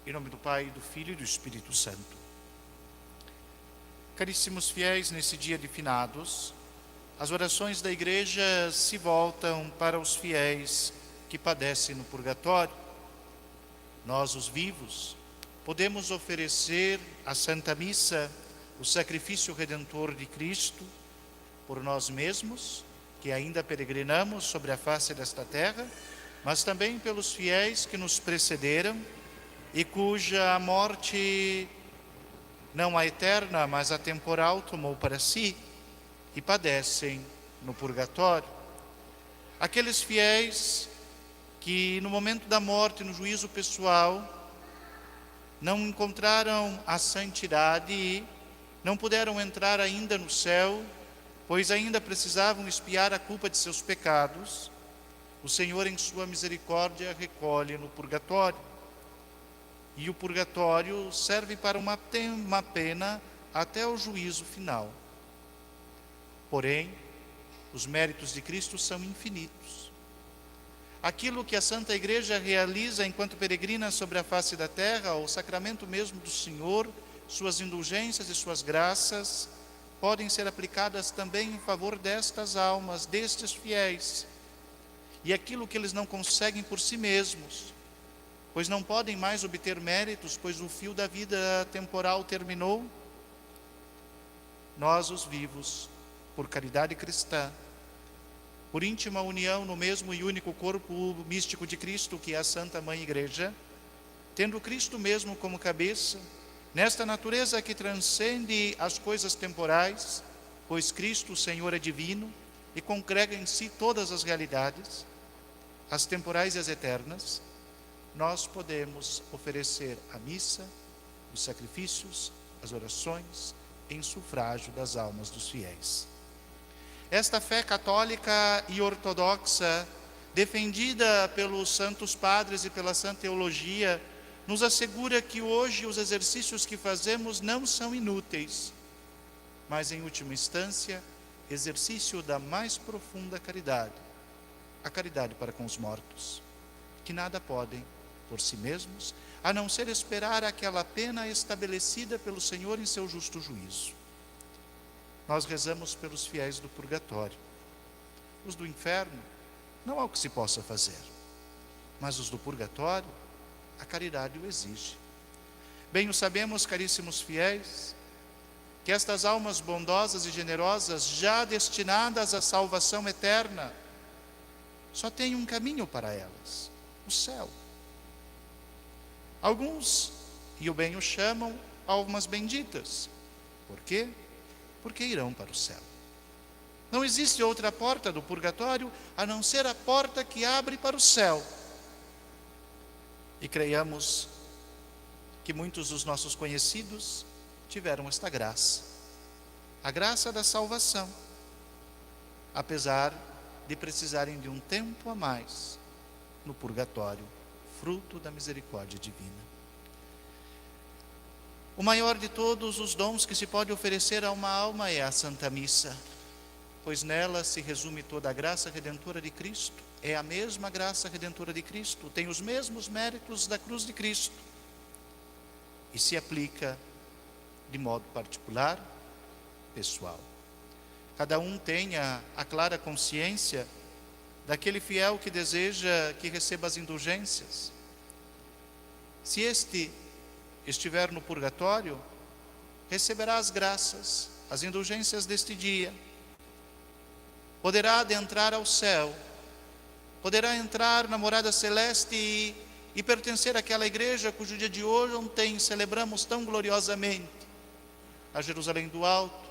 Em nome do Pai, do Filho e do Espírito Santo. Caríssimos fiéis, nesse dia de finados, as orações da Igreja se voltam para os fiéis que padecem no purgatório. Nós, os vivos, podemos oferecer à Santa Missa o sacrifício redentor de Cristo por nós mesmos, que ainda peregrinamos sobre a face desta terra, mas também pelos fiéis que nos precederam e cuja morte, não a eterna, mas a temporal, tomou para si e padecem no purgatório. Aqueles fiéis que no momento da morte, no juízo pessoal, não encontraram a santidade e não puderam entrar ainda no céu, pois ainda precisavam expiar a culpa de seus pecados, o Senhor, em sua misericórdia, recolhe no purgatório. E o purgatório serve para uma pena até o juízo final. Porém, os méritos de Cristo são infinitos. Aquilo que a Santa Igreja realiza enquanto peregrina sobre a face da terra, o sacramento mesmo do Senhor, suas indulgências e suas graças, podem ser aplicadas também em favor destas almas, destes fiéis. E aquilo que eles não conseguem por si mesmos, pois não podem mais obter méritos, pois o fio da vida temporal terminou, nós, os vivos, por caridade cristã, por íntima união no mesmo e único corpo místico de Cristo, que é a Santa Mãe Igreja, tendo Cristo mesmo como cabeça, nesta natureza que transcende as coisas temporais, pois Cristo, o Senhor, é divino e congrega em si todas as realidades, as temporais e as eternas, nós podemos oferecer a missa, os sacrifícios, as orações, em sufrágio das almas dos fiéis. Esta fé católica e ortodoxa, defendida pelos santos padres e pela santa teologia, nos assegura que hoje os exercícios que fazemos não são inúteis, mas, em última instância, exercício da mais profunda caridade, a caridade para com os mortos, que nada podem por si mesmos, a não ser esperar aquela pena estabelecida pelo Senhor em seu justo juízo. Nós rezamos pelos fiéis do purgatório. Os do inferno, não há o que se possa fazer, mas os do purgatório, a caridade o exige. Bem o sabemos, caríssimos fiéis, que estas almas bondosas e generosas, já destinadas à salvação eterna, só têm um caminho para elas: o céu. Alguns, e o bem o chamam, almas benditas. Por quê? Porque irão para o céu. Não existe outra porta do purgatório a não ser a porta que abre para o céu. E creiamos que muitos dos nossos conhecidos tiveram esta graça, a graça da salvação, apesar de precisarem de um tempo a mais no purgatório, fruto da misericórdia divina. O maior de todos os dons que se pode oferecer a uma alma é a Santa Missa, pois nela se resume toda a graça redentora de Cristo. É a mesma graça redentora de Cristo, tem os mesmos méritos da cruz de Cristo e se aplica de modo particular, pessoal. Cada um tenha a clara consciência daquele fiel que deseja que receba as indulgências. Se este estiver no purgatório, receberá as graças, as indulgências deste dia. Poderá adentrar ao céu, poderá entrar na morada celeste e pertencer àquela igreja cujo dia de hoje ontem celebramos tão gloriosamente, a Jerusalém do Alto,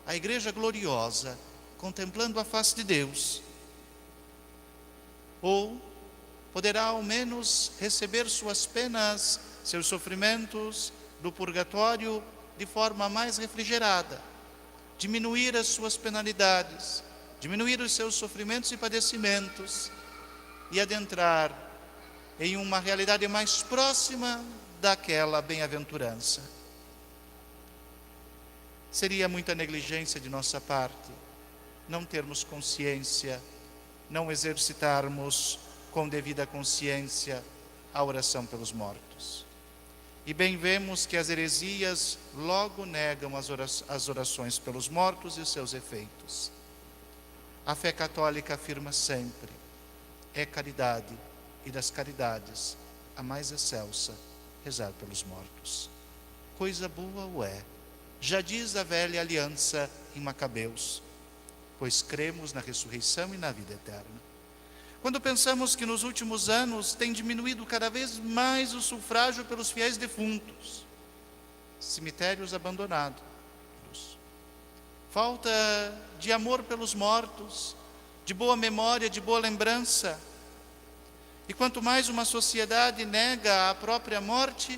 a igreja gloriosa, contemplando a face de Deus. Ou poderá ao menos receber suas penas, seus sofrimentos do purgatório de forma mais refrigerada, diminuir as suas penalidades, diminuir os seus sofrimentos e padecimentos e adentrar em uma realidade mais próxima daquela bem-aventurança. Seria muita negligência de nossa parte não termos consciência, não exercitarmos com devida consciência a oração pelos mortos. E bem vemos que as heresias logo negam as orações pelos mortos e os seus efeitos. A fé católica afirma sempre: é caridade, e das caridades, a mais excelsa, rezar pelos mortos. Coisa boa o é, já diz a velha aliança em Macabeus, pois cremos na ressurreição e na vida eterna. Quando pensamos que nos últimos anos tem diminuído cada vez mais o sufrágio pelos fiéis defuntos, cemitérios abandonados, falta de amor pelos mortos, de boa memória, de boa lembrança, e quanto mais uma sociedade nega a própria morte,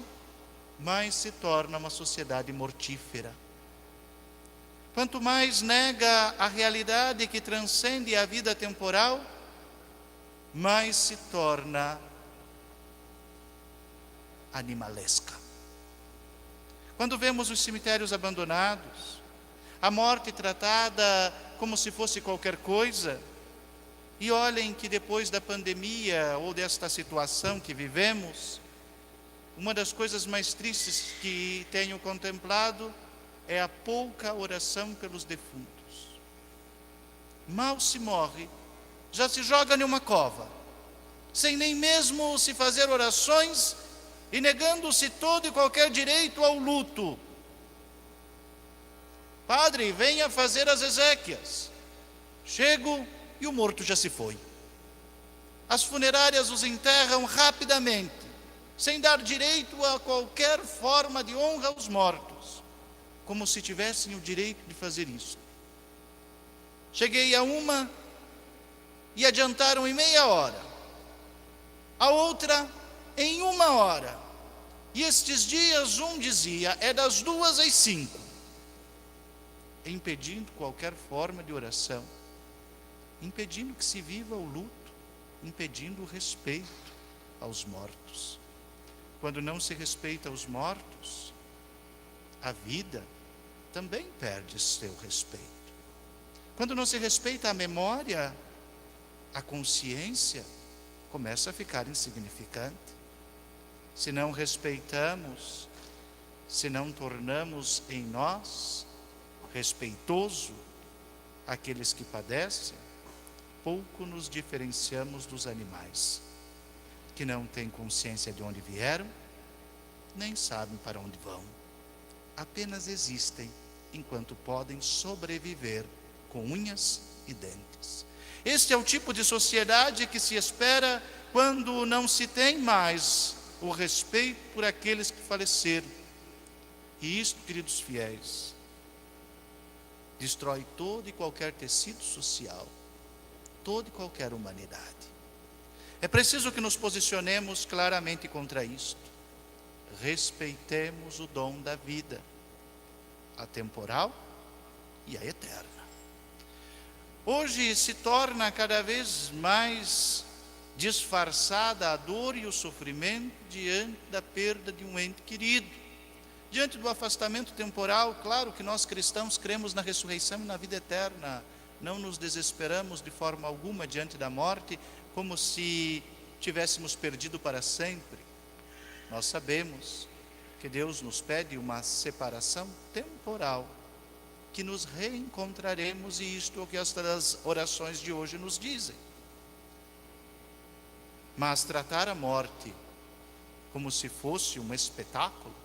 mais se torna uma sociedade mortífera. Quanto mais nega a realidade que transcende a vida temporal, mais se torna animalesca. Quando vemos os cemitérios abandonados, a morte tratada como se fosse qualquer coisa, e olhem que depois da pandemia ou desta situação que vivemos, uma das coisas mais tristes que tenho contemplado é a pouca oração pelos defuntos. Mal se morre, já se joga em uma cova, sem nem mesmo se fazer orações e negando-se todo e qualquer direito ao luto. Padre, venha fazer as exéquias. Chego e o morto já se foi. As funerárias os enterram rapidamente, sem dar direito a qualquer forma de honra aos mortos, como se tivessem o direito de fazer isso. Cheguei a uma e adiantaram em meia hora, a outra em 1 hora, e estes dias um dizia, é das 2 às 5, impedindo qualquer forma de oração, impedindo que se viva o luto, impedindo o respeito aos mortos. Quando não se respeita os mortos, a vida também perde seu respeito. Quando não se respeita a memória, a consciência começa a ficar insignificante. Se não respeitamos, se não tornamos em nós respeitoso aqueles que padecem, pouco nos diferenciamos dos animais, que não têm consciência de onde vieram, nem sabem para onde vão. Apenas existem enquanto podem sobreviver com unhas e dentes. Este é o tipo de sociedade que se espera quando não se tem mais o respeito por aqueles que faleceram. E isto, queridos fiéis, destrói todo e qualquer tecido social, toda e qualquer humanidade. É preciso que nos posicionemos claramente contra isto. Respeitemos o dom da vida, a temporal e a eterna. Hoje se torna cada vez mais disfarçada a dor e o sofrimento diante da perda de um ente querido. Diante do afastamento temporal, claro que nós cristãos cremos na ressurreição e na vida eterna. Não nos desesperamos de forma alguma diante da morte, como se tivéssemos perdido para sempre. Nós sabemos que Deus nos pede uma separação temporal, que nos reencontraremos, e isto é o que estas orações de hoje nos dizem. Mas tratar a morte como se fosse um espetáculo,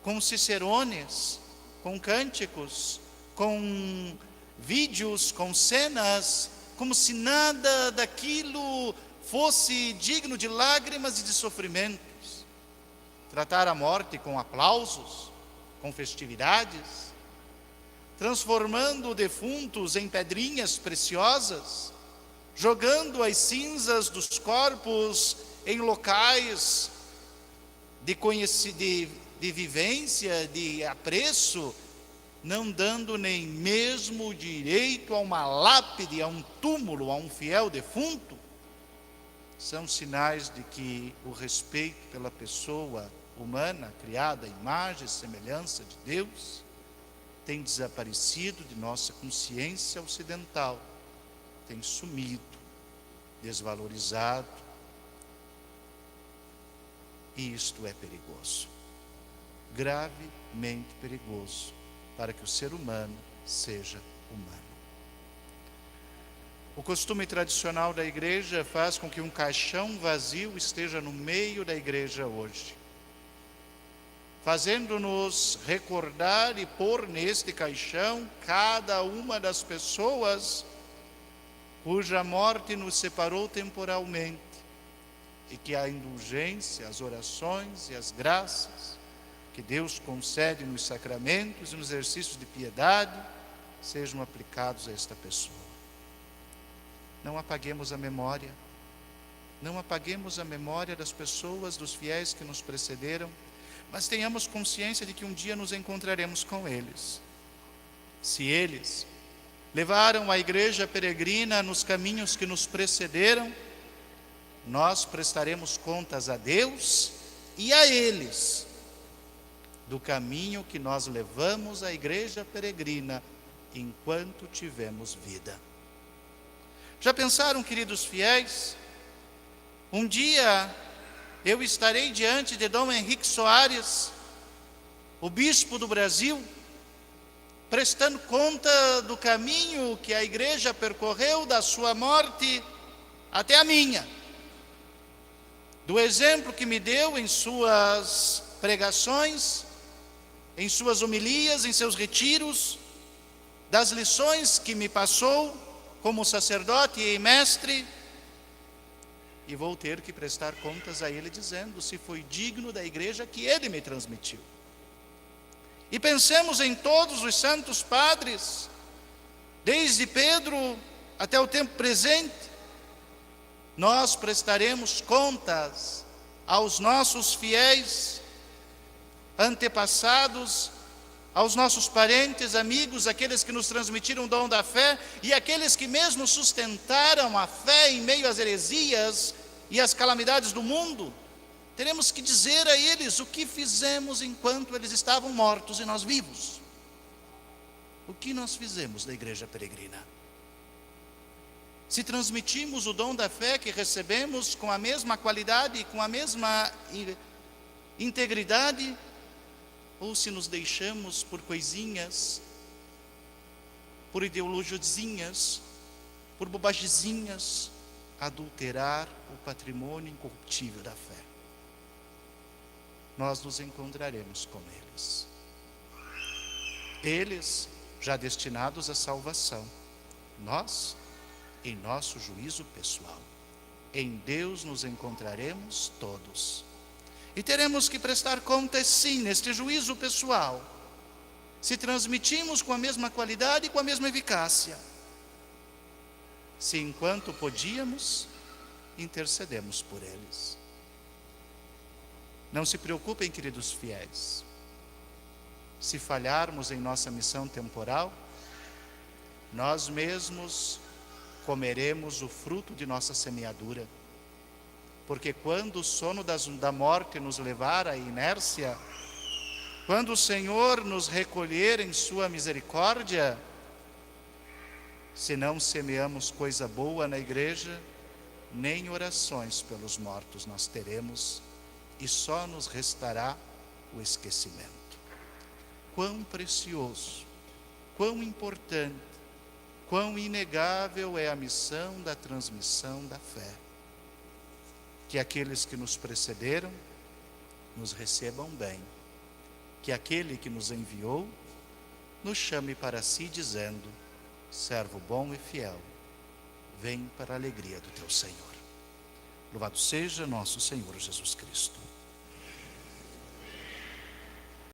com cicerones, com cânticos, com vídeos, com cenas, como se nada daquilo fosse digno de lágrimas e de sofrimentos. Tratar a morte com aplausos, com festividades, transformando defuntos em pedrinhas preciosas, jogando as cinzas dos corpos em locais de vivência, de apreço, não dando nem mesmo direito a uma lápide, a um túmulo, a um fiel defunto, são sinais de que o respeito pela pessoa humana, criada à imagem e semelhança de Deus, tem desaparecido de nossa consciência ocidental, tem sumido, desvalorizado. E isto é perigoso, gravemente perigoso, para que o ser humano seja humano. O costume tradicional da igreja faz com que um caixão vazio esteja no meio da igreja hoje, fazendo-nos recordar e pôr neste caixão cada uma das pessoas cuja morte nos separou temporalmente, e que a indulgência, as orações e as graças que Deus concede nos sacramentos e nos exercícios de piedade sejam aplicados a esta pessoa. Não apaguemos a memória, não apaguemos a memória das pessoas, dos fiéis que nos precederam, mas tenhamos consciência de que um dia nos encontraremos com eles. Se eles levaram a igreja peregrina nos caminhos que nos precederam, nós prestaremos contas a Deus e a eles do caminho que nós levamos a igreja peregrina enquanto tivemos vida. Já pensaram, queridos fiéis? Um dia eu estarei diante de Dom Henrique Soares, o bispo do Brasil, prestando conta do caminho que a igreja percorreu da sua morte até a minha, do exemplo que me deu em suas pregações, em suas homilias, em seus retiros, das lições que me passou como sacerdote e mestre, e vou ter que prestar contas a ele dizendo se foi digno da igreja que ele me transmitiu. E pensemos em todos os santos padres, desde Pedro até o tempo presente. Nós prestaremos contas aos nossos fiéis antepassados, aos nossos parentes, amigos, aqueles que nos transmitiram o dom da fé e aqueles que mesmo sustentaram a fé em meio às heresias e às calamidades do mundo. Teremos que dizer a eles o que fizemos enquanto eles estavam mortos e nós vivos. O que nós fizemos na igreja peregrina? Se transmitimos o dom da fé que recebemos com a mesma qualidade e com a mesma integridade, ou se nos deixamos por coisinhas, por ideologiazinhas, por bobagezinhas, adulterar o patrimônio incorruptível da fé. Nós nos encontraremos com eles. Eles já destinados à salvação, nós em nosso juízo pessoal. Em Deus nos encontraremos todos. E teremos que prestar contas, sim, neste juízo pessoal, se transmitimos com a mesma qualidade e com a mesma eficácia. Se enquanto podíamos, intercedemos por eles. Não se preocupem, queridos fiéis. Se falharmos em nossa missão temporal, nós mesmos comeremos o fruto de nossa semeadura. Porque quando o sono da morte nos levar à inércia, quando o Senhor nos recolher em sua misericórdia, se não semeamos coisa boa na igreja, nem orações pelos mortos nós teremos, e só nos restará o esquecimento. Quão precioso, quão importante, quão inegável é a missão da transmissão da fé. Que aqueles que nos precederam nos recebam bem, que aquele que nos enviou nos chame para si dizendo: servo bom e fiel, vem para a alegria do teu Senhor. Louvado seja nosso Senhor Jesus Cristo.